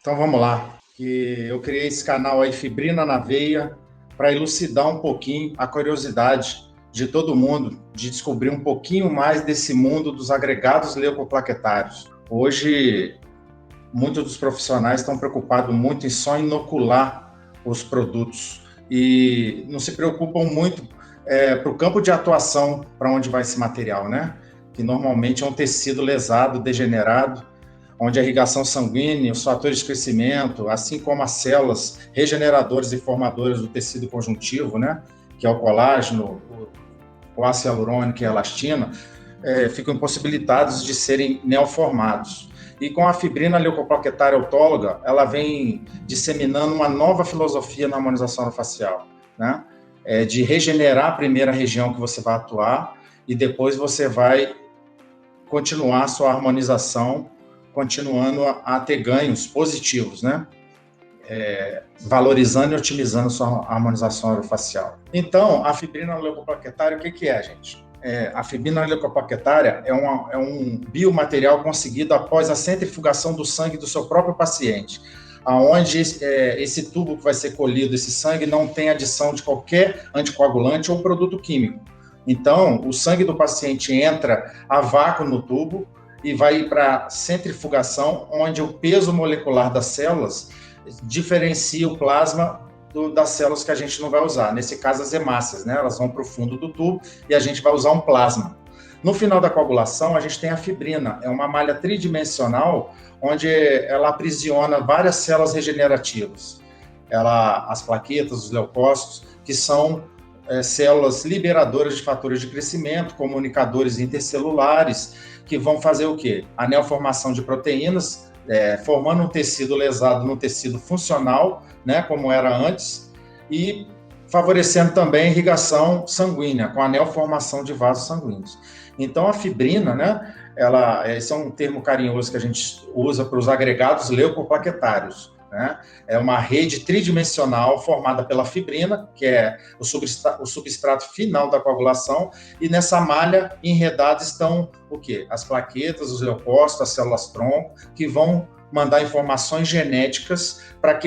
Então vamos lá, que eu criei esse canal aí, Fibrina na Veia, para elucidar um pouquinho a curiosidade de todo mundo, de descobrir um pouquinho mais desse mundo dos agregados leucoplaquetários. Hoje, muitos dos profissionais estão preocupados muito em só inocular os produtos e não se preocupam muito para o campo de atuação para onde vai esse material, né? Que normalmente é um tecido lesado, degenerado, onde a irrigação sanguínea, os fatores de crescimento, assim como as células regeneradoras e formadoras do tecido conjuntivo, né, que é o colágeno, o ácido hialurônico e a elastina, ficam impossibilitados de serem neoformados. E com a fibrina leucoplaquetária autóloga, ela vem disseminando uma nova filosofia na harmonização orofacial, né, de regenerar a primeira região que você vai atuar e depois você vai continuar a sua harmonização, continuando a ter ganhos positivos, né? Valorizando e otimizando sua harmonização orofacial. Então, a fibrina leucoplaquetária, o que é, gente? A fibrina leucoplaquetária é um biomaterial conseguido após a centrifugação do sangue do seu próprio paciente, aonde esse tubo que vai ser colhido, esse sangue, não tem adição de qualquer anticoagulante ou produto químico. Então, o sangue do paciente entra a vácuo no tubo e vai para centrifugação, onde o peso molecular das células diferencia o plasma das células que a gente não vai usar. Nesse caso, as hemácias, né? Elas vão para o fundo do tubo e a gente vai usar um plasma. No final da coagulação, a gente tem a fibrina. É uma malha tridimensional, onde ela aprisiona várias células regenerativas. As plaquetas, os leucócitos, que são células liberadoras de fatores de crescimento, comunicadores intercelulares, que vão fazer o quê? A neoformação de proteínas, formando um tecido lesado no tecido funcional, né, como era antes, e favorecendo também a irrigação sanguínea, com a neoformação de vasos sanguíneos. Então, a fibrina, né, esse é um termo carinhoso que a gente usa para os agregados leucoplaquetários, né? É uma rede tridimensional formada pela fibrina, que é o substrato final da coagulação, e nessa malha enredada estão o quê? As plaquetas, os leucócitos, as células-tronco, que vão mandar informações genéticas para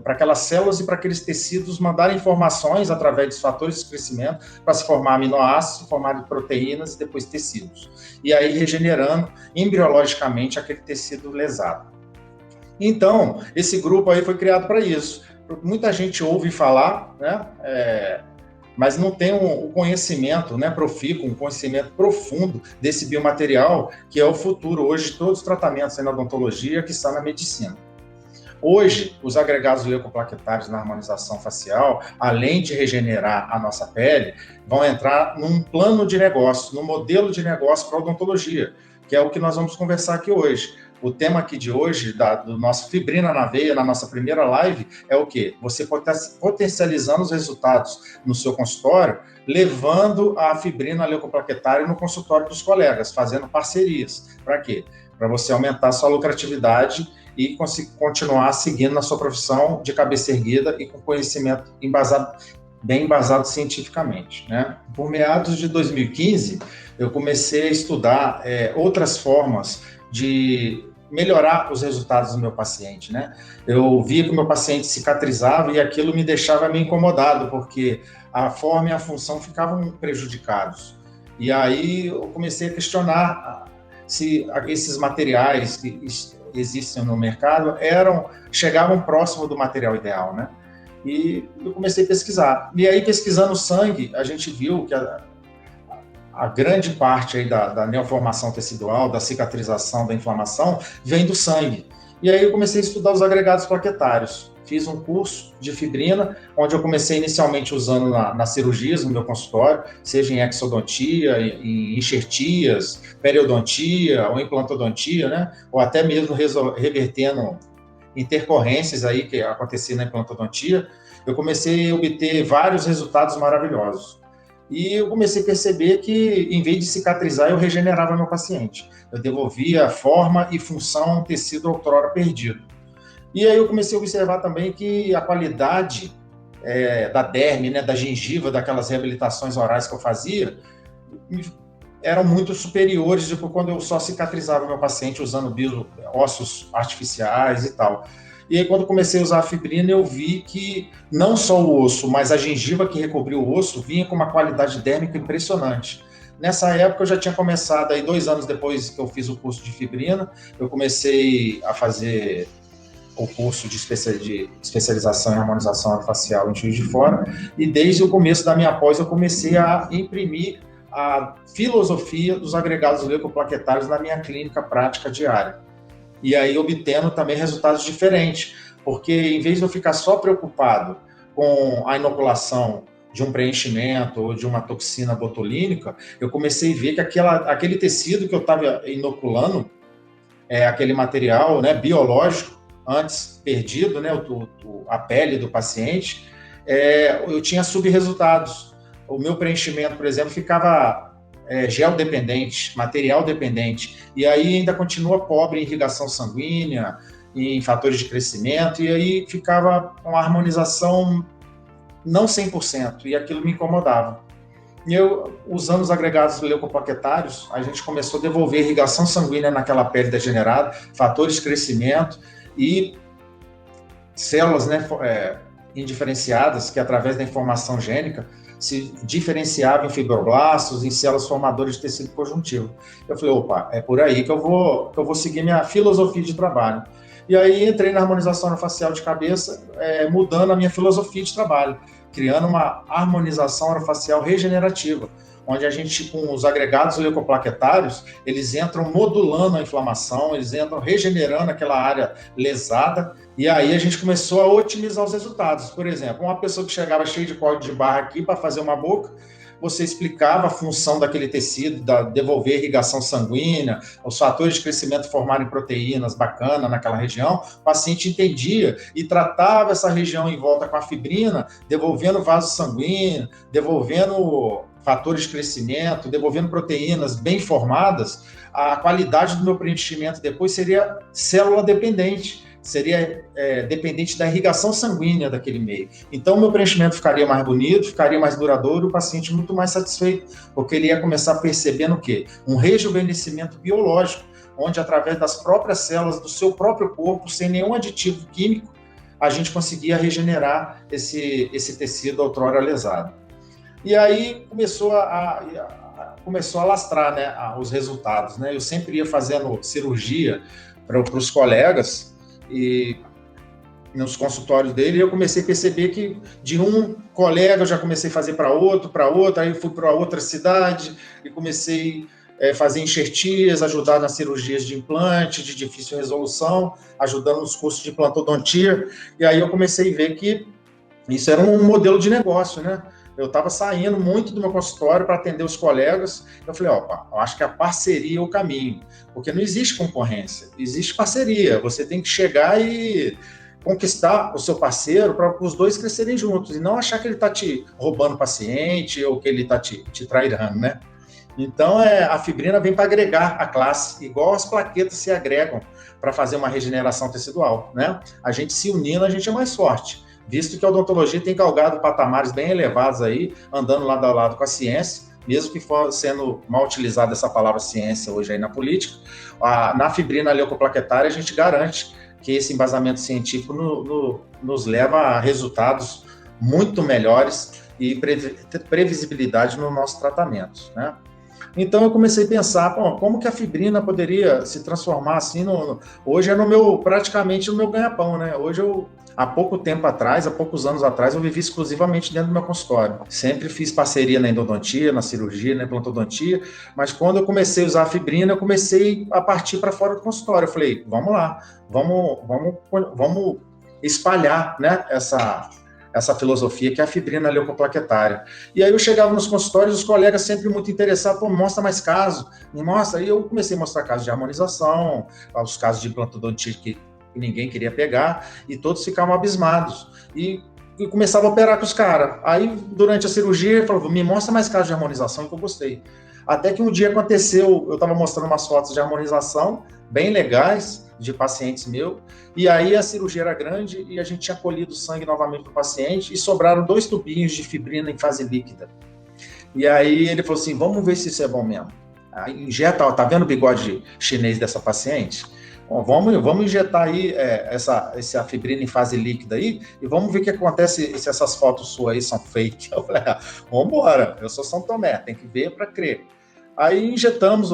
aquelas células e para aqueles tecidos mandarem informações através dos fatores de crescimento para se formar aminoácidos, formar proteínas e depois tecidos. E aí regenerando embriologicamente aquele tecido lesado. Então, esse grupo aí foi criado para isso. Muita gente ouve falar, né, mas não tem um conhecimento, né, profícuo, um conhecimento profundo desse biomaterial, que é o futuro hoje de todos os tratamentos na odontologia que está na medicina. Hoje, os agregados leucoplaquetários na harmonização facial, além de regenerar a nossa pele, vão entrar num plano de negócio, num modelo de negócio para a odontologia, que é o que nós vamos conversar aqui hoje. O tema aqui de hoje, do nosso Fibrina na Veia, na nossa primeira live, é o quê? Você potencializando os resultados no seu consultório, levando a fibrina leucoplaquetária no consultório dos colegas, fazendo parcerias. Para quê? Para você aumentar a sua lucratividade e continuar seguindo na sua profissão de cabeça erguida e com conhecimento bem embasado cientificamente, né? Por meados de 2015, eu comecei a estudar outras formas de melhorar os resultados do meu paciente, né? Eu via que o meu paciente cicatrizava e aquilo me deixava meio incomodado, porque a forma e a função ficavam prejudicados. E aí eu comecei a questionar se esses materiais que existem no mercado chegavam próximo do material ideal, né? E eu comecei a pesquisar. E aí, pesquisando o sangue, a gente viu que a grande parte aí da neoformação tecidual, da cicatrização, da inflamação, vem do sangue. E aí eu comecei a estudar os agregados plaquetários. Fiz um curso de fibrina, onde eu comecei inicialmente usando nas cirurgias, no meu consultório, seja em exodontia, em enxertias, periodontia ou implantodontia, né? Ou até mesmo revertendo intercorrências aí que aconteciam na implantodontia. Eu comecei a obter vários resultados maravilhosos. E eu comecei a perceber que, em vez de cicatrizar, eu regenerava meu paciente. Eu devolvia forma e função a um tecido outrora perdido. E aí eu comecei a observar também que a qualidade da derme, né, da gengiva, daquelas reabilitações orais que eu fazia, eram muito superiores do que quando eu só cicatrizava meu paciente usando ossos artificiais e tal. E aí, quando eu comecei a usar a fibrina, eu vi que não só o osso, mas a gengiva que recobriu o osso vinha com uma qualidade dérmica impressionante. Nessa época, eu já tinha começado, aí 2 anos depois que eu fiz o curso de fibrina, eu comecei a fazer o curso de especialização em harmonização orofacial em Juiz de Fora, e desde o começo da minha pós eu comecei a imprimir a filosofia dos agregados leucoplaquetários na minha clínica prática diária. E aí obtendo também resultados diferentes, porque em vez de eu ficar só preocupado com a inoculação de um preenchimento ou de uma toxina botulínica, eu comecei a ver que aquele tecido que eu estava inoculando, aquele material, né, biológico, antes perdido, né, a pele do paciente, eu tinha subresultados. O meu preenchimento, por exemplo, ficava gel dependente, material dependente, e aí ainda continua pobre em irrigação sanguínea, em fatores de crescimento, e aí ficava uma harmonização não 100%, e aquilo me incomodava. E eu, usando os agregados leucoplaquetários, a gente começou a devolver irrigação sanguínea naquela pele degenerada, fatores de crescimento e células, né, indiferenciadas, que através da informação gênica se diferenciavam em fibroblastos, em células formadoras de tecido conjuntivo. Eu falei, opa, é por aí que eu vou seguir minha filosofia de trabalho. E aí entrei na harmonização orofacial de cabeça, mudando a minha filosofia de trabalho, criando uma harmonização orofacial regenerativa, onde a gente, com os agregados leucoplaquetários, eles entram modulando a inflamação, eles entram regenerando aquela área lesada, e aí a gente começou a otimizar os resultados. Por exemplo, uma pessoa que chegava cheia de código de barra aqui para fazer uma boca, você explicava a função daquele tecido, devolver irrigação sanguínea, os fatores de crescimento formarem proteínas bacana naquela região, o paciente entendia e tratava essa região em volta com a fibrina, devolvendo vaso sanguíneo, devolvendo fatores de crescimento, devolvendo proteínas bem formadas. A qualidade do meu preenchimento depois seria célula dependente, seria dependente da irrigação sanguínea daquele meio. Então, o meu preenchimento ficaria mais bonito, ficaria mais duradouro, o paciente muito mais satisfeito, porque ele ia começar percebendo o quê? Um rejuvenescimento biológico, onde através das próprias células do seu próprio corpo, sem nenhum aditivo químico, a gente conseguia regenerar esse tecido outrora lesado. E aí começou a lastrar, né, os resultados, né? Eu sempre ia fazendo cirurgia para os colegas, e nos consultórios dele, eu comecei a perceber que de um colega eu já comecei a fazer para outro, aí fui para outra cidade e comecei a fazer enxertias, ajudar nas cirurgias de implante, de difícil resolução, ajudando nos cursos de implantodontia, e aí eu comecei a ver que isso era um modelo de negócio, né? Eu estava saindo muito do meu consultório para atender os colegas. Eu falei, opa, eu acho que a parceria é o caminho, porque não existe concorrência, existe parceria. Você tem que chegar e conquistar o seu parceiro para os dois crescerem juntos, e não achar que ele está te roubando paciente ou que ele está te trairando, né? Então, a fibrina vem para agregar a classe, igual as plaquetas se agregam para fazer uma regeneração tecidual, né? A gente se unindo, a gente é mais forte, visto que a odontologia tem galgado patamares bem elevados aí, andando lado a lado com a ciência, mesmo que for sendo mal utilizada essa palavra ciência hoje aí na política. Na fibrina leucoplaquetária, a gente garante que esse embasamento científico nos leva a resultados muito melhores e previsibilidade no nosso tratamento, né? Então eu comecei a pensar, como que a fibrina poderia se transformar assim hoje praticamente no meu ganha-pão, né? Hoje há poucos anos atrás, eu vivi exclusivamente dentro do meu consultório. Sempre fiz parceria na endodontia, na cirurgia, na implantodontia, mas quando eu comecei a usar a fibrina, eu comecei a partir para fora do consultório. Eu falei, vamos lá, vamos espalhar, né, essa filosofia que é a fibrina leucoplaquetária. E aí eu chegava nos consultórios, os colegas sempre muito interessados, mostra mais caso, me mostra. Aí eu comecei a mostrar casos de harmonização, os casos de implantodontia que ninguém queria pegar, e todos ficavam abismados. E começava a operar com os caras. Aí, durante a cirurgia, ele falou, me mostra mais casos de harmonização, que eu gostei. Até que um dia aconteceu, eu estava mostrando umas fotos de harmonização, bem legais, de pacientes meus, e aí a cirurgia era grande, e a gente tinha colhido sangue novamente do paciente, e sobraram 2 tubinhos de fibrina em fase líquida. E aí ele falou assim, vamos ver se isso é bom mesmo. Aí injeta, tá vendo o bigode chinês dessa paciente? Bom, vamos injetar aí essa fibrina em fase líquida aí e vamos ver o que acontece se essas fotos suas aí são fake. Eu falei, vamos embora, eu sou São Tomé, tem que ver para crer. Aí injetamos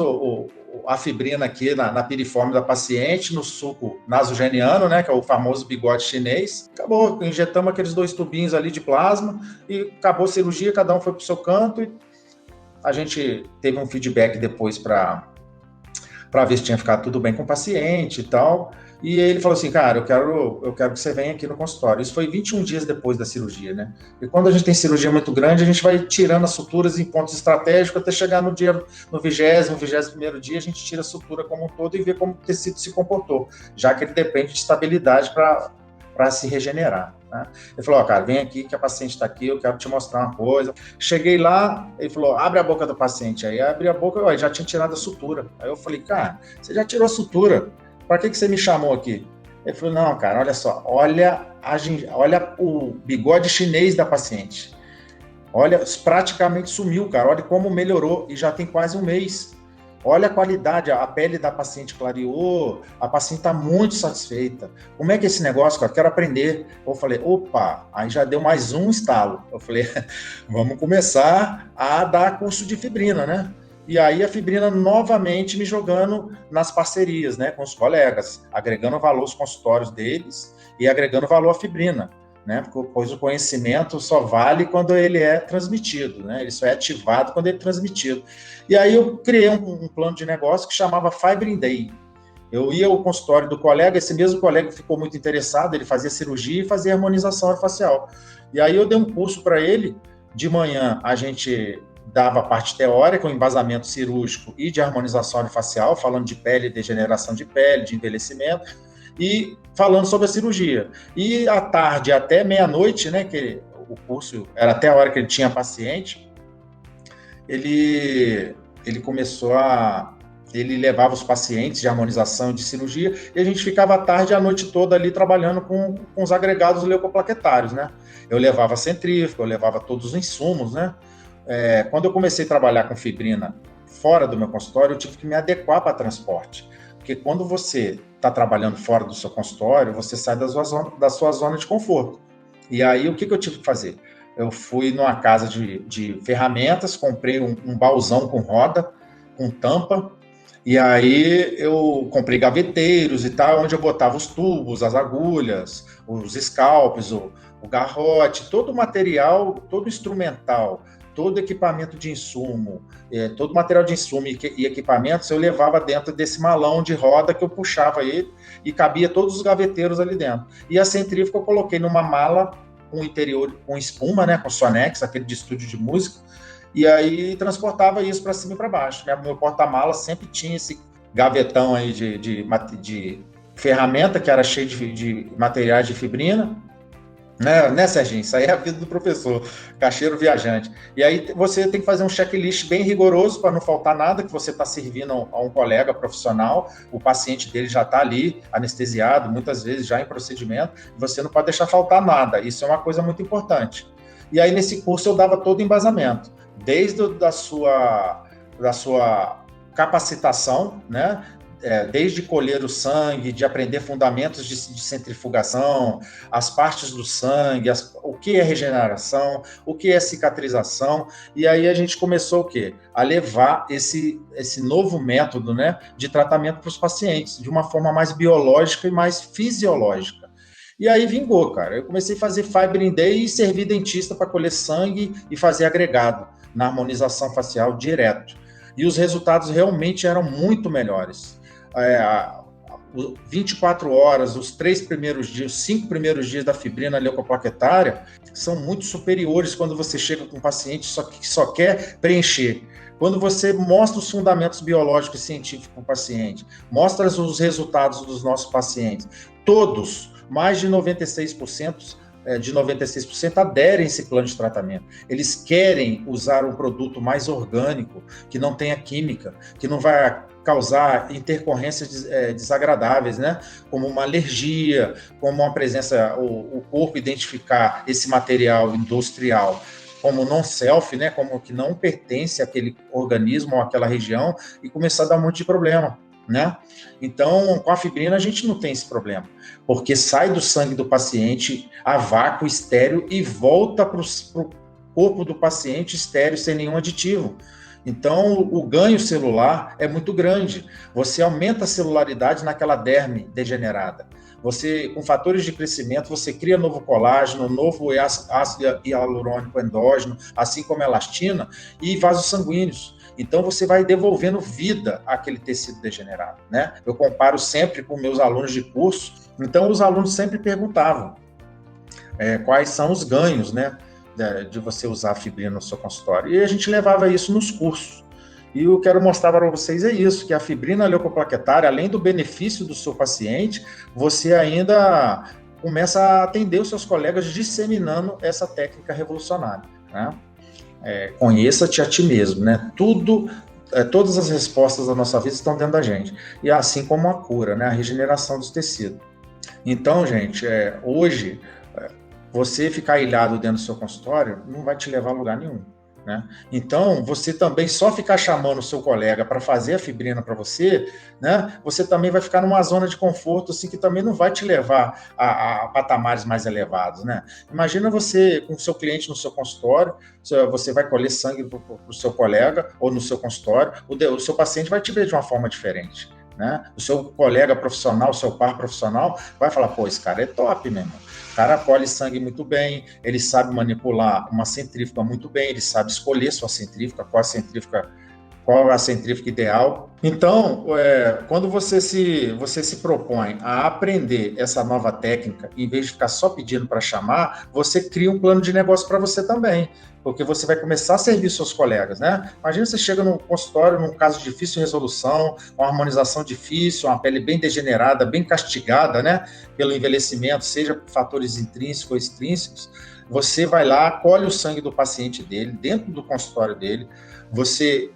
a fibrina aqui na piriforme da paciente, no suco nasogeniano, né, que é o famoso bigode chinês. Acabou, injetamos aqueles 2 tubinhos ali de plasma e acabou a cirurgia, cada um foi para o seu canto e a gente teve um feedback depois para ver se tinha ficado tudo bem com o paciente e tal. E ele falou assim, cara, eu quero que você venha aqui no consultório. Isso foi 21 dias depois da cirurgia, né? E quando a gente tem cirurgia muito grande, a gente vai tirando as suturas em pontos estratégicos até chegar no 21º dia, a gente tira a sutura como um todo e vê como o tecido se comportou, já que ele depende de estabilidade para se regenerar. Né? Ele falou, cara, vem aqui que a paciente está aqui, eu quero te mostrar uma coisa. Cheguei lá, ele falou, abre a boca do paciente. Aí abri a boca, eu já tinha tirado a sutura. Aí eu falei, cara, você já tirou a sutura, para que você me chamou aqui? Ele falou, não, cara, olha só, olha o bigode chinês da paciente. Olha, praticamente sumiu, cara, olha como melhorou e já tem quase um mês. Olha a qualidade, a pele da paciente clareou, a paciente está muito satisfeita. Como é que é esse negócio, cara? Quero aprender. Eu falei, opa, aí já deu mais um estalo. Eu falei, vamos começar a dar curso de fibrina, né? E aí a fibrina novamente me jogando nas parcerias, né, com os colegas, agregando valor aos consultórios deles e agregando valor à fibrina. Né? Pois o conhecimento só vale quando ele é transmitido, né? Ele só é ativado quando ele é transmitido. E aí eu criei um plano de negócio que chamava Fibrin Day. Eu ia ao consultório do colega, esse mesmo colega ficou muito interessado, ele fazia cirurgia e fazia harmonização orofacial. E aí eu dei um curso para ele, de manhã a gente dava a parte teórica, o embasamento cirúrgico e de harmonização orofacial, falando de pele, degeneração de pele, de envelhecimento, e falando sobre a cirurgia. E à tarde, até meia-noite, né, que o curso era até a hora que ele tinha paciente, ele começou ele levava os pacientes de harmonização e de cirurgia, e a gente ficava à tarde e a noite toda ali trabalhando com os agregados leucoplaquetários, né? Eu levava a centrífuga, eu levava todos os insumos, né? Quando eu comecei a trabalhar com fibrina fora do meu consultório, eu tive que me adequar para transporte. Porque quando você está trabalhando fora do seu consultório, você sai da sua zona de conforto. E aí, o que eu tive que fazer? Eu fui numa casa de ferramentas, comprei um baúzão com roda, com tampa, e aí eu comprei gaveteiros e tal, onde eu botava os tubos, as agulhas, os scalpes, o garrote, todo o material, todo o instrumental, todo equipamento de insumo, todo material de insumo e equipamentos, eu levava dentro desse malão de roda que eu puxava ele e cabia todos os gaveteiros ali dentro. E a centrífuga eu coloquei numa mala com interior, com espuma, né, com Sonex, aquele de estúdio de música, e aí transportava isso para cima e para baixo. Né? Meu porta-mala sempre tinha esse gavetão aí de ferramenta que era cheio de materiais de fibrina, né, Serginho? Isso aí é a vida do professor, caixeiro viajante. E aí você tem que fazer um checklist bem rigoroso para não faltar nada, que você está servindo a um colega profissional, o paciente dele já está ali, anestesiado, muitas vezes já em procedimento, você não pode deixar faltar nada. Isso é uma coisa muito importante. E aí nesse curso eu dava todo o embasamento, desde da sua capacitação, né? Desde colher o sangue, de aprender fundamentos de centrifugação, as partes do sangue, o que é regeneração, o que é cicatrização, e aí a gente começou o quê? A levar esse novo método, né, de tratamento para os pacientes, de uma forma mais biológica e mais fisiológica. E aí vingou, cara. Eu comecei a fazer Fibrin Day e servir dentista para colher sangue e fazer agregado na harmonização facial direto. E os resultados realmente eram muito melhores. 24 horas, os 5 primeiros dias da fibrina leucoplaquetária são muito superiores quando você chega com um paciente que só quer preencher. Quando você mostra os fundamentos biológicos e científicos para o paciente, mostra os resultados dos nossos pacientes, todos, mais de 96%, aderem a esse plano de tratamento. Eles querem usar um produto mais orgânico, que não tenha química, que não vai causar intercorrências desagradáveis, né? Como uma alergia, como uma presença, o corpo identificar esse material industrial como non-self, né? Como que não pertence àquele organismo ou àquela região e começar a dar um monte de problema. né? Então, com a fibrina a gente não tem esse problema, porque sai do sangue do paciente a vácuo estéril e volta para o corpo do paciente estéril sem nenhum aditivo. Então, o ganho celular é muito grande. Você aumenta a celularidade naquela derme degenerada. Você, com fatores de crescimento, você cria novo colágeno, novo ácido hialurônico endógeno, assim como elastina, e vasos sanguíneos. Então, você vai devolvendo vida àquele tecido degenerado, né? Eu comparo sempre com meus alunos de curso. Então, os alunos sempre perguntavam quais são os ganhos, né, de você usar a fibrina no seu consultório. E a gente levava isso nos cursos. E eu quero mostrar para vocês isso, que a fibrina leucoplaquetária, além do benefício do seu paciente, você ainda começa a atender os seus colegas disseminando essa técnica revolucionária, né? Conheça-te a ti mesmo, né? Todas as respostas da nossa vida estão dentro da gente. E assim como a cura, né? A regeneração dos tecidos. Então, gente, hoje, você ficar ilhado dentro do seu consultório não vai te levar a lugar nenhum, né? Então, você também só ficar chamando o seu colega para fazer a fibrina para você, né? Você também vai ficar numa zona de conforto, assim, que também não vai te levar a patamares mais elevados, né? Imagina você com o seu cliente no seu consultório, você vai colher sangue para o seu colega ou no seu consultório, o seu paciente vai te ver de uma forma diferente, né? O seu colega profissional, o seu par profissional vai falar, pô, esse cara é top mesmo. O cara colhe sangue muito bem, ele sabe manipular uma centrífuga muito bem, ele sabe escolher sua centrífuga, qual a centrífuga ideal. Então, quando você se propõe a aprender essa nova técnica, em vez de ficar só pedindo para chamar, você cria um plano de negócio para você também, porque você vai começar a servir seus colegas, né? Imagina você chega no consultório, num caso de difícil resolução, uma harmonização difícil, uma pele bem degenerada, bem castigada, né? Pelo envelhecimento, seja por fatores intrínsecos ou extrínsecos, você vai lá, colhe o sangue do paciente dele, dentro do consultório dele, você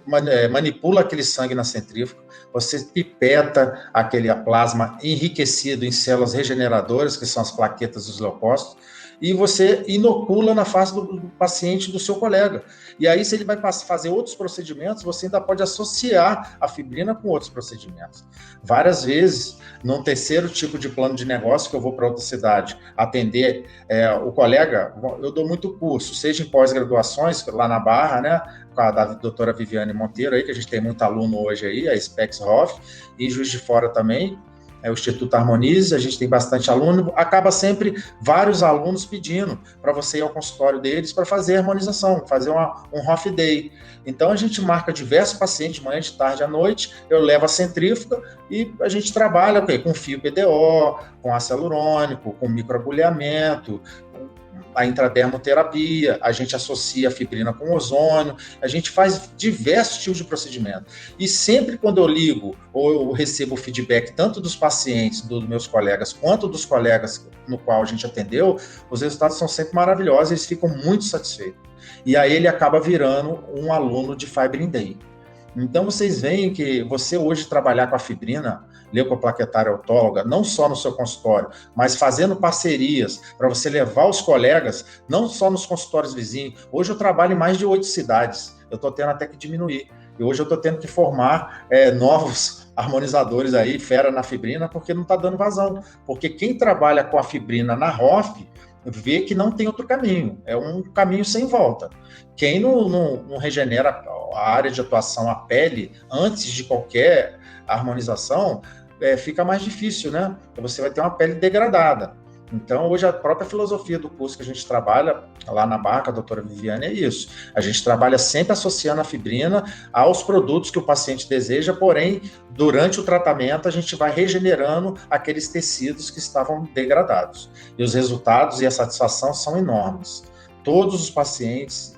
manipula aquele sangue na centrífuga, você pipeta aquele plasma enriquecido em células regeneradoras, que são as plaquetas dos leucócitos, e você inocula na face do paciente do seu colega. E aí, se ele vai fazer outros procedimentos, você ainda pode associar a fibrina com outros procedimentos. Várias vezes, num terceiro tipo de plano de negócio, que eu vou para outra cidade atender o colega, eu dou muito curso, seja em pós-graduações, lá na Barra, né, com a da doutora Viviane Monteiro, aí, que a gente tem muito aluno hoje aí, a Spex Hoff, e Juiz de Fora também, o Instituto Harmonize, a gente tem bastante aluno, acaba sempre vários alunos pedindo para você ir ao consultório deles para fazer a harmonização, fazer um Hoff Day. Então a gente marca diversos pacientes, de manhã, de tarde, à noite, eu levo a centrífuga e a gente trabalha com fio PDO, com ácido hialurônico, com microagulhamento, a intradermoterapia, a gente associa a fibrina com ozônio, a gente faz diversos tipos de procedimento. E sempre quando eu ligo ou eu recebo feedback tanto dos pacientes, dos meus colegas, quanto dos colegas no qual a gente atendeu, os resultados são sempre maravilhosos, eles ficam muito satisfeitos. E aí ele acaba virando um aluno de Fibrin Day. Então vocês veem que você hoje trabalhar com a fibrina leucoplaquetária autóloga, não só no seu consultório, mas fazendo parcerias para você levar os colegas, não só nos consultórios vizinhos. Hoje eu trabalho em mais de 8 cidades, eu estou tendo até que diminuir. E hoje eu estou tendo que formar novos harmonizadores aí, fera na fibrina, porque não está dando vazão. Porque quem trabalha com a fibrina na ROF, vê que não tem outro caminho, é um caminho sem volta. Quem não regenera a área de atuação, a pele, antes de qualquer harmonização, fica mais difícil, né? Você vai ter uma pele degradada. Então, hoje, a própria filosofia do curso que a gente trabalha lá na Barra, a doutora Viviane, é isso. A gente trabalha sempre associando a fibrina aos produtos que o paciente deseja, porém, durante o tratamento, a gente vai regenerando aqueles tecidos que estavam degradados. E os resultados e a satisfação são enormes. Todos os pacientes...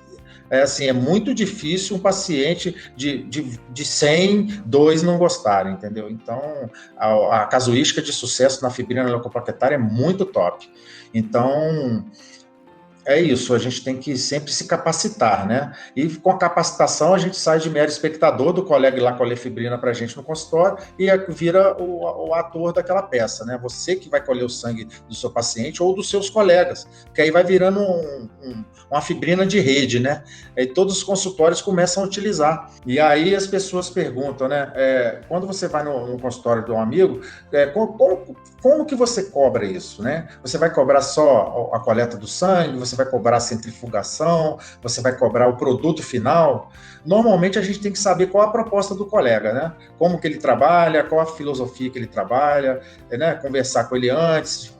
é muito difícil um paciente de 100, 2 não gostarem, entendeu? Então, a casuística de sucesso na fibrina leucoplaquetária é muito top. Então, É isso, a gente tem que sempre se capacitar, né? E com a capacitação a gente sai de mero espectador do colega ir lá colher fibrina para a gente no consultório e vira o ator daquela peça, né? Você que vai colher o sangue do seu paciente ou dos seus colegas, que aí vai virando uma fibrina de rede, né? E todos os consultórios começam a utilizar. E aí as pessoas perguntam, né? Quando você vai no consultório de um amigo, como que você cobra isso, né? Você vai cobrar só a coleta do sangue, você vai cobrar a centrifugação, você vai cobrar o produto final? Normalmente a gente tem que saber qual a proposta do colega, né? Como que ele trabalha, qual a filosofia que ele trabalha, né? Conversar com ele antes,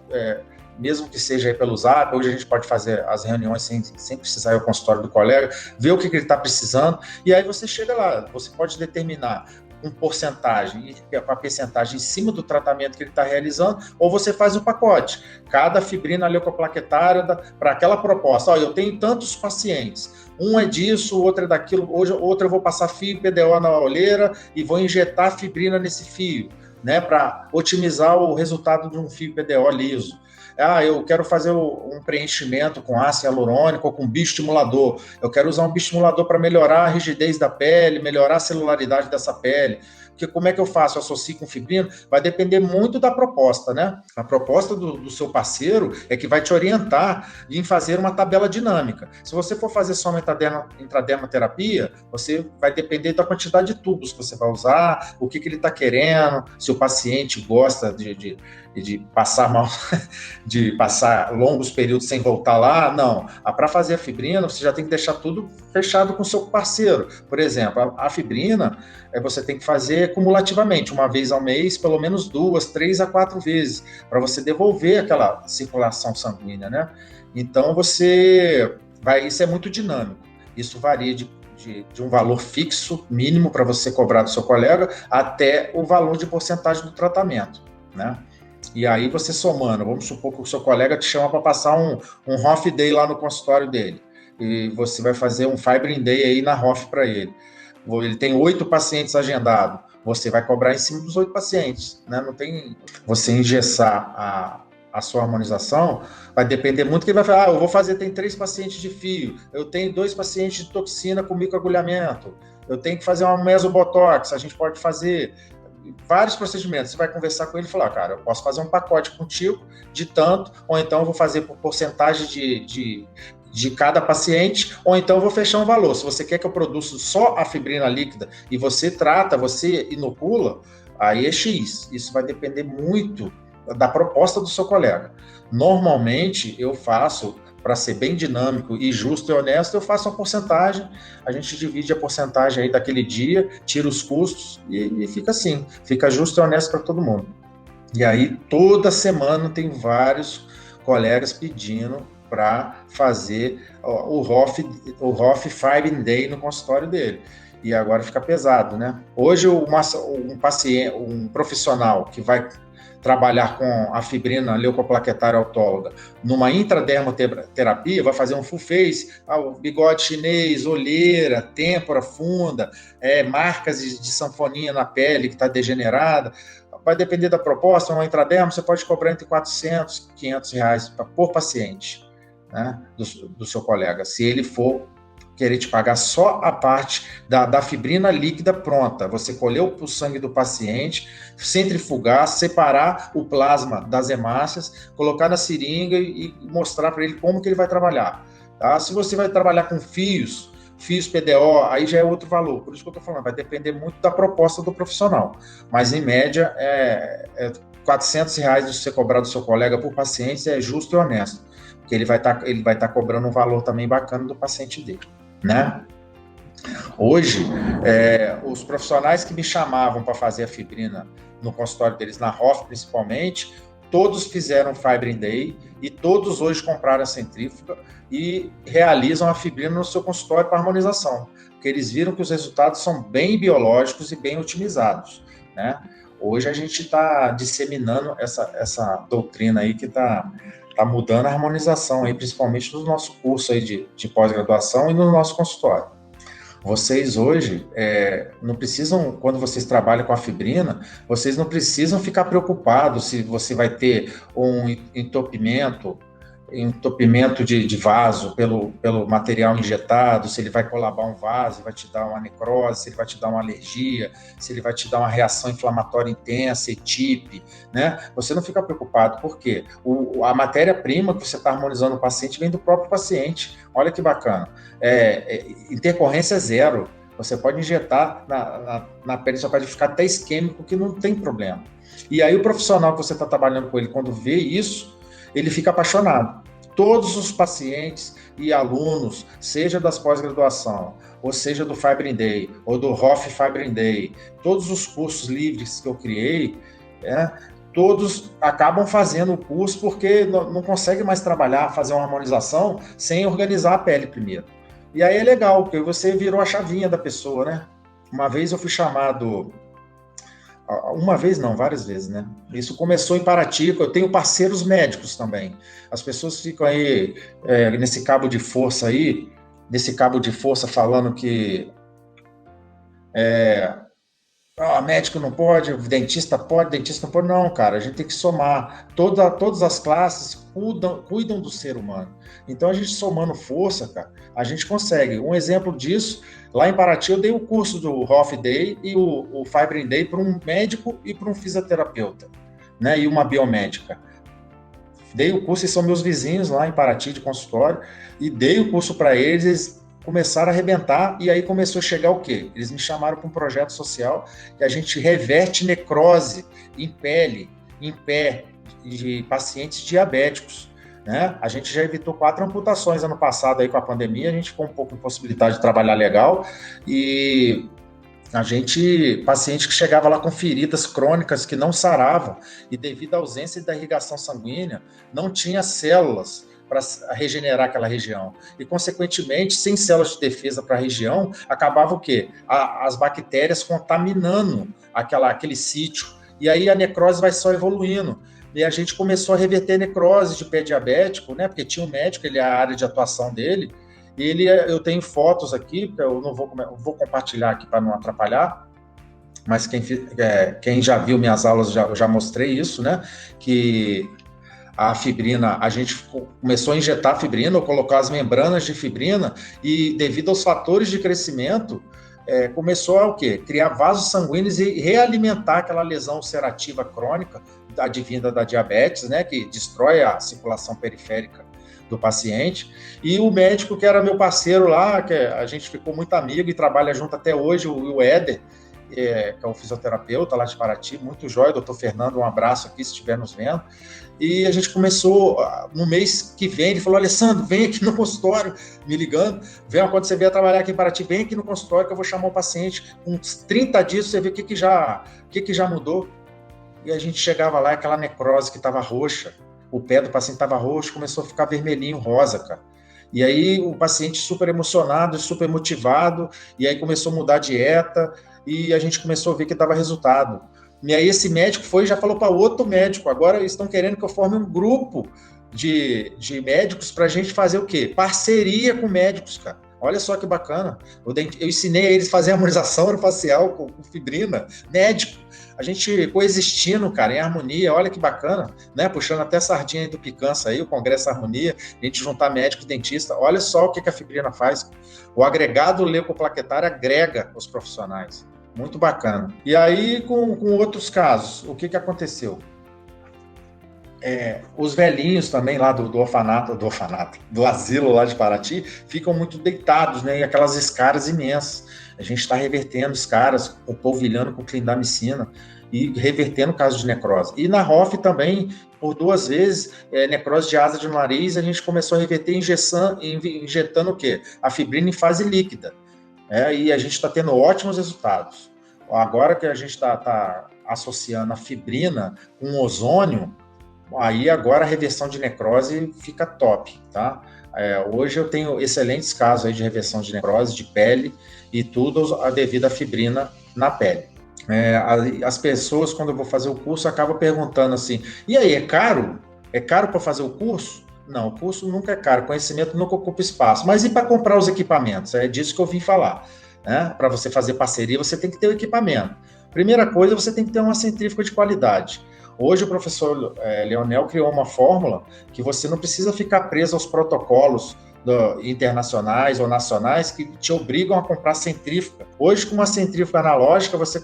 mesmo que seja aí pelo Zap. Hoje a gente pode fazer as reuniões sem precisar ir ao consultório do colega, ver o que ele está precisando, e aí você chega lá, você pode determinar com porcentagem, com a percentagem em cima do tratamento que ele está realizando, ou você faz o pacote. Cada fibrina leucoplaquetária para aquela proposta. Eu tenho tantos pacientes, um é disso, o outro é daquilo, hoje outro eu vou passar fio PDO na olheira e vou injetar fibrina nesse fio, né, para otimizar o resultado de um fio PDO liso. Eu quero fazer um preenchimento com ácido hialurônico ou com bioestimulador. Eu quero usar um bioestimulador para melhorar a rigidez da pele, melhorar a celularidade dessa pele. Porque como é que eu faço? Eu associo com fibrina? Vai depender muito da proposta, né? A proposta do seu parceiro é que vai te orientar em fazer uma tabela dinâmica. Se você for fazer só uma intradermoterapia, você vai depender da quantidade de tubos que você vai usar, o que ele está querendo, se o paciente gosta de passar mal, de passar longos períodos sem voltar lá. Não. Para fazer a fibrina, você já tem que deixar tudo fechado com o seu parceiro. Por exemplo, a fibrina, você tem que fazer cumulativamente, uma vez ao mês, pelo menos 2, 3 a 4 vezes, para você devolver aquela circulação sanguínea, né? Então, isso é muito dinâmico. Isso varia de um valor fixo, mínimo, para você cobrar do seu colega, até o valor de porcentagem do tratamento, né? E aí você somando, vamos supor que o seu colega te chama para passar um Hoff Day lá no consultório dele, e você vai fazer um Fibrin Day aí na Hoff para ele. Ele tem 8 pacientes agendados, você vai cobrar em cima dos 8 pacientes, né? Não tem você engessar a sua harmonização, vai depender muito que ele vai falar, eu vou fazer, tem 3 pacientes de fio, eu tenho 2 pacientes de toxina com microagulhamento, eu tenho que fazer uma mesobotox, a gente pode fazer vários procedimentos. Você vai conversar com ele e falar, cara, eu posso fazer um pacote contigo de tanto, ou então eu vou fazer por porcentagem de cada paciente, ou então eu vou fechar um valor. Se você quer que eu produza só a fibrina líquida e você trata, você inocula, aí é X. Isso vai depender muito da proposta do seu colega. Normalmente, eu faço, para ser bem dinâmico e justo e honesto, eu faço uma porcentagem, a gente divide a porcentagem aí daquele dia, tira os custos e fica assim, fica justo e honesto para todo mundo. E aí, toda semana tem vários colegas pedindo para fazer o Hoff Fibrin Day no consultório dele. E agora fica pesado, né? Hoje, um profissional que vai trabalhar com a fibrina leucoplaquetária autóloga numa intradermoterapia, vai fazer um full face, o bigode chinês, olheira, têmpora funda, marcas de sanfoninha na pele que está degenerada. Vai depender da proposta. Uma intradermo, você pode cobrar entre 400 e 500 reais por paciente, né, do seu colega, se ele for querer te pagar só a parte da fibrina líquida pronta. Você colheu o sangue do paciente, centrifugar, separar o plasma das hemácias, colocar na seringa e mostrar para ele como que ele vai trabalhar. Tá? Se você vai trabalhar com fios PDO, aí já é outro valor. Por isso que eu estou falando, vai depender muito da proposta do profissional. Mas, em média, R$400 de você cobrar do seu colega por paciente é justo e honesto, porque ele vai estar cobrando um valor também bacana do paciente dele, né? Hoje, os profissionais que me chamavam para fazer a fibrina no consultório deles, na Hoff principalmente, todos fizeram Fibrin Day e todos hoje compraram a centrífuga e realizam a fibrina no seu consultório para harmonização, porque eles viram que os resultados são bem biológicos e bem otimizados, né? Hoje a gente está disseminando essa doutrina aí que está mudando a harmonização, aí, principalmente no nosso curso aí de pós-graduação e no nosso consultório. Vocês hoje não precisam, quando vocês trabalham com a fibrina, vocês não precisam ficar preocupados se você vai ter um entupimento entupimento de vaso pelo material injetado, se ele vai colabar um vaso, vai te dar uma necrose, se ele vai te dar uma alergia, se ele vai te dar uma reação inflamatória intensa, ETIP, né? Você não fica preocupado, por quê? A matéria-prima que você está harmonizando o paciente vem do próprio paciente. Olha que bacana. Intercorrência zero. Você pode injetar na pele, só pode ficar até isquêmico, que não tem problema. E aí o profissional que você está trabalhando com ele, quando vê isso, ele fica apaixonado. Todos os pacientes e alunos, seja das pós-graduação, ou seja do Fibrin Day, ou do Hoff Fibrin Day, todos os cursos livres que eu criei, todos acabam fazendo o curso porque não consegue mais trabalhar, fazer uma harmonização sem organizar a pele primeiro. E aí é legal, porque você virou a chavinha da pessoa, né? Uma vez eu fui chamado... Uma vez não, várias vezes, né? Isso começou em Paraty, eu tenho parceiros médicos também. As pessoas ficam aí nesse cabo de força falando que médico não pode, dentista não pode. Não, cara, a gente tem que somar. Todas as classes cuidam do ser humano. Então, a gente somando força, cara, a gente consegue. Um exemplo disso, lá em Paraty, eu dei o curso do Hoff Day e o Fibrin Day para um médico e para um fisioterapeuta, né, e uma biomédica. Dei o curso, e são meus vizinhos lá em Paraty, de consultório, e dei o curso para eles começaram a arrebentar, e aí começou a chegar o quê? Eles me chamaram para um projeto social que a gente reverte necrose em pele, em pé, de pacientes diabéticos, né? A gente já evitou 4 amputações ano passado aí com a pandemia, a gente ficou um pouco impossibilitado de trabalhar legal, e paciente que chegava lá com feridas crônicas que não saravam, e devido à ausência da irrigação sanguínea, não tinha células para regenerar aquela região. E, consequentemente, sem células de defesa para a região, acabava o quê? As bactérias contaminando aquele sítio. E aí a necrose vai só evoluindo. E a gente começou a reverter necrose de pé diabético, né? Porque tinha um médico, ele é a área de atuação dele, e eu tenho fotos aqui, que eu não vou compartilhar aqui para não atrapalhar, mas quem já viu minhas aulas, já mostrei isso, né? Que a fibrina, a gente começou a injetar fibrina, ou colocar as membranas de fibrina, e devido aos fatores de crescimento, começou a o quê? Criar vasos sanguíneos e realimentar aquela lesão ulcerativa crônica advinda da diabetes, né, que destrói a circulação periférica do paciente. E o médico que era meu parceiro lá, que a gente ficou muito amigo e trabalha junto até hoje, o Éder, que é um fisioterapeuta lá de Paraty, muito jóia, doutor Fernando, um abraço aqui se estiver nos vendo. E a gente começou, no mês que vem, ele falou: Alessandro, vem aqui no consultório, me ligando, quando você vier trabalhar aqui em Paraty, vem aqui no consultório que eu vou chamar o paciente, uns 30 dias você vê o que já mudou. E a gente chegava lá, aquela necrose que estava roxa, o pé do paciente estava roxo, começou a ficar vermelhinho, rosa, cara. E aí o paciente super emocionado, super motivado, e aí começou a mudar a dieta, e a gente começou a ver que dava resultado. E aí esse médico foi e já falou para outro médico: agora eles estão querendo que eu forme um grupo de médicos para a gente fazer o quê? Parceria com médicos, cara. Olha só que bacana. Eu ensinei a eles a fazer harmonização orofacial com fibrina, médico. A gente coexistindo, cara, em harmonia, olha que bacana, né? Puxando até a sardinha aí do Picança aí, o Congresso Harmonia, a gente juntar médico e dentista. Olha só o que a fibrina faz. O agregado leucoplaquetário agrega os profissionais. Muito bacana. E aí, com outros casos, o que aconteceu? Os velhinhos também lá do orfanato, do asilo lá de Paraty, ficam muito deitados, né? E aquelas escaras imensas. A gente está revertendo escaras, polvilhando com clindamicina e revertendo casos de necrose. E na Hoff também, por 2 vezes, necrose de asa de nariz, a gente começou a reverter injetando o quê? A fibrina em fase líquida. E a gente está tendo ótimos resultados. Agora que a gente está associando a fibrina com ozônio, aí agora a reversão de necrose fica top, tá? Hoje eu tenho excelentes casos aí de reversão de necrose, de pele, e tudo devido à fibrina na pele. As pessoas, quando eu vou fazer o curso, acabam perguntando assim: e aí, é caro? É caro para fazer o curso? Não, o curso nunca é caro, conhecimento nunca ocupa espaço. Mas e para comprar os equipamentos? É disso que eu vim falar. Né? Para você fazer parceria, você tem que ter o equipamento. Primeira coisa, você tem que ter uma centrífuga de qualidade. Hoje o professor Leonel criou uma fórmula que você não precisa ficar preso aos protocolos internacionais ou nacionais que te obrigam a comprar centrífuga. Hoje, com uma centrífuga analógica, você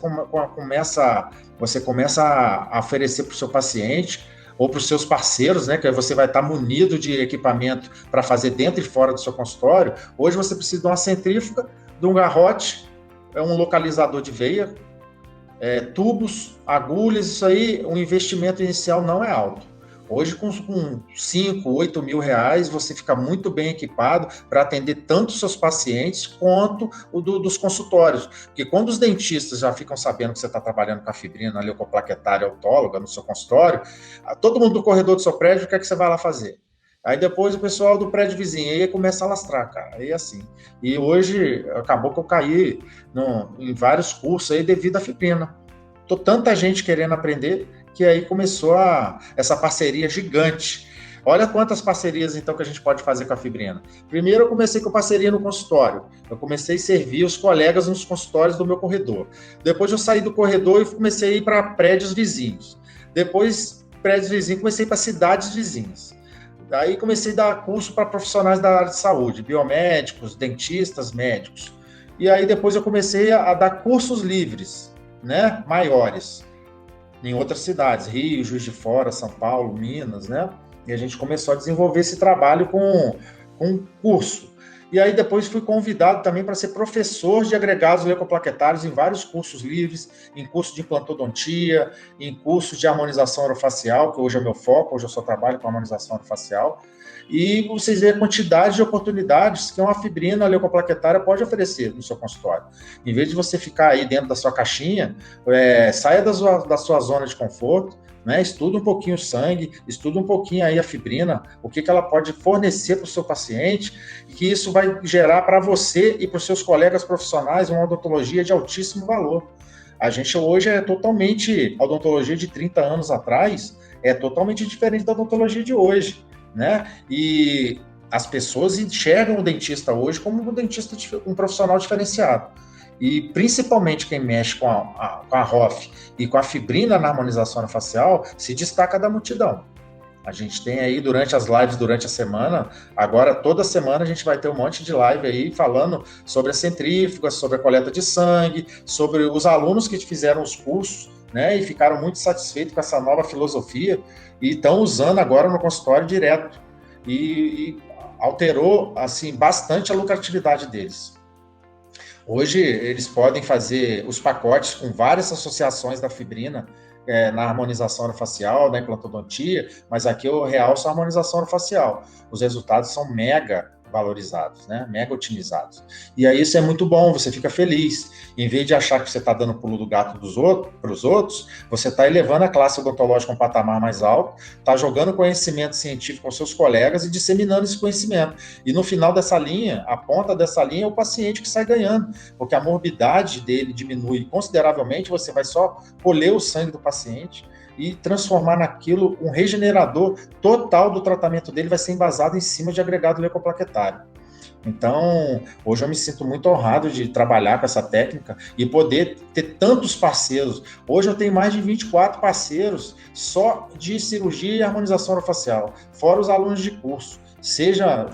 começa a oferecer para o seu paciente ou para os seus parceiros, né, que aí você vai estar munido de equipamento para fazer dentro e fora do seu consultório. Hoje você precisa de uma centrífuga, de um garrote, um localizador de veia, tubos, agulhas, isso aí, o investimento inicial não é alto. Hoje, com 5, 8 mil reais, você fica muito bem equipado para atender tanto os seus pacientes quanto dos consultórios. Porque quando os dentistas já ficam sabendo que você está trabalhando com a fibrina leucoplaquetária autóloga no seu consultório, todo mundo do corredor do seu prédio, o que é que você vai lá fazer? Aí depois o pessoal do prédio vizinho, aí começa a lastrar, cara, aí assim. E hoje, acabou que eu caí em vários cursos aí devido à fibrina. Tanta gente querendo aprender, que aí começou essa parceria gigante. Olha quantas parcerias, então, que a gente pode fazer com a fibrina. Primeiro, eu comecei com parceria no consultório. Eu comecei a servir os colegas nos consultórios do meu corredor. Depois, eu saí do corredor e comecei a ir para prédios vizinhos. Depois, prédios vizinhos, comecei para cidades vizinhas. Daí, comecei a dar curso para profissionais da área de saúde, biomédicos, dentistas, médicos. E aí, depois, eu comecei a dar cursos livres, né, maiores, em outras cidades, Rio, Juiz de Fora, São Paulo, Minas, né? E a gente começou a desenvolver esse trabalho com curso. E aí depois fui convidado também para ser professor de agregados leucoplaquetários em vários cursos livres, em curso de implantodontia, em curso de harmonização orofacial, que hoje é meu foco, hoje eu só trabalho com harmonização orofacial. E vocês veem a quantidade de oportunidades que uma fibrina leucoplaquetária pode oferecer no seu consultório. Em vez de você ficar aí dentro da sua caixinha, saia da sua zona de conforto, né? Estuda um pouquinho o sangue, estuda um pouquinho aí a fibrina, o que ela pode fornecer para o seu paciente, e que isso vai gerar para você e para os seus colegas profissionais uma odontologia de altíssimo valor. A gente hoje a odontologia de 30 anos atrás é totalmente diferente da odontologia de hoje, né? E as pessoas enxergam o dentista hoje como um profissional diferenciado. E principalmente quem mexe com a ROF e com a fibrina na harmonização facial se destaca da multidão. A gente tem aí durante as lives, durante a semana, agora toda semana a gente vai ter um monte de live aí falando sobre a centrífuga, sobre a coleta de sangue, sobre os alunos que fizeram os cursos, né, e ficaram muito satisfeitos com essa nova filosofia e estão usando agora no consultório direto. E alterou, assim, bastante a lucratividade deles. Hoje, eles podem fazer os pacotes com várias associações da fibrina na harmonização orofacial, na implantodontia, mas aqui eu realço a harmonização orofacial. Os resultados são mega valorizados, né? Mega otimizados. E aí isso é muito bom, você fica feliz. Em vez de achar que você está dando pulo do gato para os outros, você está elevando a classe odontológica a um patamar mais alto, está jogando conhecimento científico com seus colegas e disseminando esse conhecimento. E no final dessa linha, a ponta dessa linha é o paciente que sai ganhando, porque a morbidade dele diminui consideravelmente, você vai só colher o sangue do paciente e transformar naquilo um regenerador total do tratamento dele, vai ser embasado em cima de agregado leucoplaquetário. Então, hoje eu me sinto muito honrado de trabalhar com essa técnica e poder ter tantos parceiros. Hoje eu tenho mais de 24 parceiros só de cirurgia e harmonização orofacial, fora os alunos de curso, seja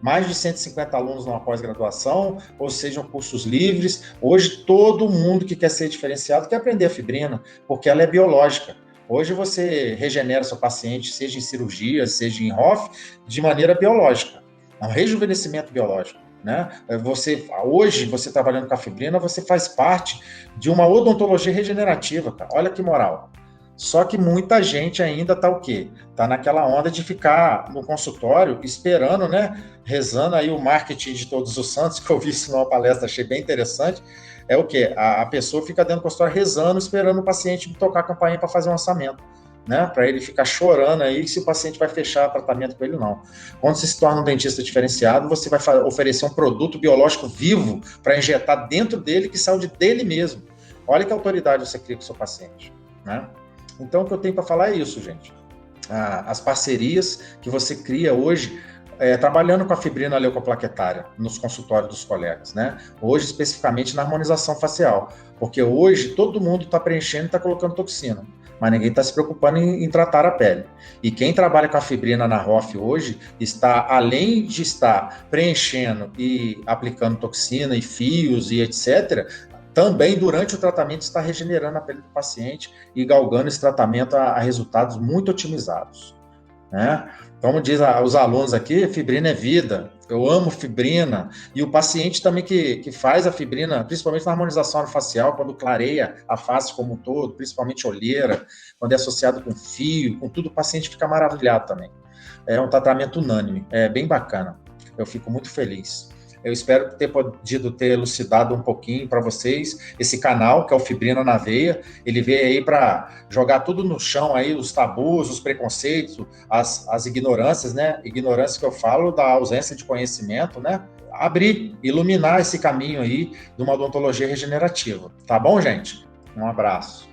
mais de 150 alunos numa pós-graduação, ou sejam cursos livres. Hoje todo mundo que quer ser diferenciado quer aprender a fibrina, porque ela é biológica. Hoje você regenera seu paciente, seja em cirurgia, seja em ROF, de maneira biológica. É um rejuvenescimento biológico, né? Hoje, você trabalhando com a fibrina, você faz parte de uma odontologia regenerativa, cara. Olha que moral. Só que muita gente ainda tá o quê? Tá naquela onda de ficar no consultório esperando, né? Rezando aí o marketing de todos os santos, que eu vi isso numa palestra, achei bem interessante. É o quê? A pessoa fica dentro do consultório rezando, esperando o paciente tocar a campainha para fazer um orçamento, né? Para ele ficar chorando aí se o paciente vai fechar tratamento com ele ou não. Quando você se torna um dentista diferenciado, você vai oferecer um produto biológico vivo para injetar dentro dele, que saiu dele mesmo. Olha que autoridade você cria com o seu paciente, né? Então, o que eu tenho para falar é isso, gente. As parcerias que você cria hoje, trabalhando com a fibrina leucoplaquetária nos consultórios dos colegas, né? Hoje, especificamente na harmonização facial, porque hoje todo mundo está preenchendo e está colocando toxina. mas ninguém está se preocupando em tratar a pele. E quem trabalha com a fibrina na ROF hoje está, além de estar preenchendo e aplicando toxina e fios e etc., também durante o tratamento está regenerando a pele do paciente e galgando esse tratamento a resultados muito otimizados, né? Como diz os alunos aqui, fibrina é vida, eu amo fibrina, e o paciente também que faz a fibrina, principalmente na harmonização orofacial, quando clareia a face como um todo, principalmente olheira, quando é associado com fio, com tudo, o paciente fica maravilhado também. É um tratamento unânime, é bem bacana, eu fico muito feliz. Eu espero ter podido ter elucidado um pouquinho para vocês esse canal, que é o Fibrina na Veia. Ele veio aí para jogar tudo no chão aí, os tabus, os preconceitos, as ignorâncias, né? Ignorância que eu falo da ausência de conhecimento, né? Abrir, iluminar esse caminho aí de uma odontologia regenerativa. Tá bom, gente? Um abraço.